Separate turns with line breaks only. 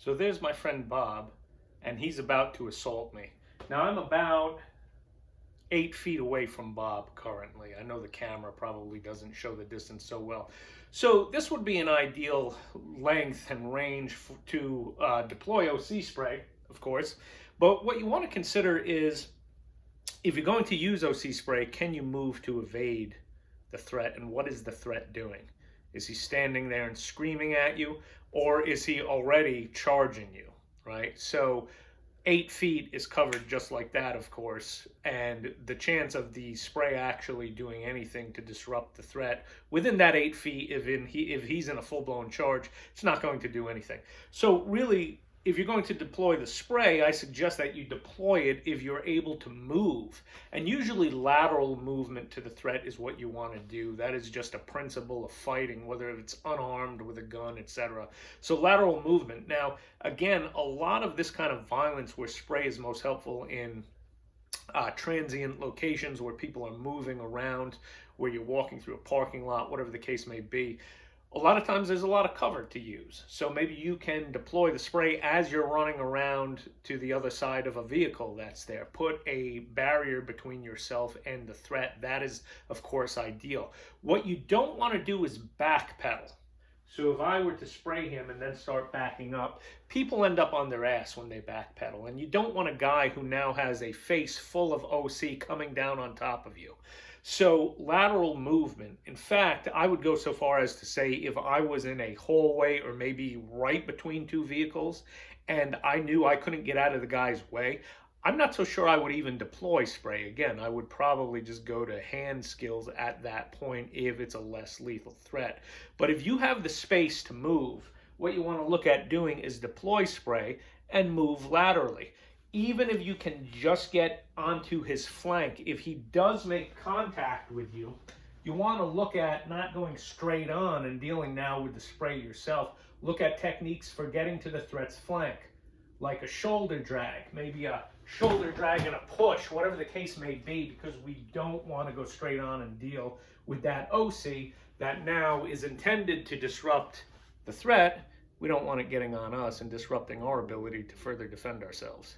So there's my friend Bob, and he's about to assault me. Now I'm about 8 feet away from Bob currently. I know the camera probably doesn't show the distance so well. So this would be an ideal length and range to deploy OC spray, of course. But what you want to consider is, if you're going to use OC spray, can you move to evade the threat, and what is the threat doing? Is he standing there and screaming at you, or is he already charging you, right? So 8 feet is covered just like that, of course, and the chance of the spray actually doing anything to disrupt the threat within that 8 feet, if he's in a full-blown charge, it's not going to do anything. So really, if you're going to deploy the spray, I suggest that you deploy it if you're able to move. And usually lateral movement to the threat is what you want to do. That is just a principle of fighting, whether it's unarmed with a gun, etc. So lateral movement. Now, again, a lot of this kind of violence where spray is most helpful in transient locations where people are moving around, where you're walking through a parking lot, whatever the case may be. A lot of times there's a lot of cover to use. So maybe you can deploy the spray as you're running around to the other side of a vehicle that's there. Put a barrier between yourself and the threat. That is, of course, ideal. What you don't want to do is backpedal. So if I were to spray him and then start backing up, people end up on their ass when they backpedal. And you don't want a guy who now has a face full of OC coming down on top of you. So lateral movement. In fact, I would go so far as to say, if I was in a hallway or maybe right between two vehicles and I knew I couldn't get out of the guy's way, I'm not so sure I would even deploy spray. Again, I would probably just go to hand skills at that point if it's a less lethal threat. But if you have the space to move, what you want to look at doing is deploy spray and move laterally. Even if you can just get onto his flank, if he does make contact with you, you want to look at not going straight on and dealing now with the spray yourself. Look at techniques for getting to the threat's flank, like a shoulder drag, maybe a shoulder drag and a push, whatever the case may be, because we don't want to go straight on and deal with that OC that now is intended to disrupt the threat. We don't want it getting on us and disrupting our ability to further defend ourselves.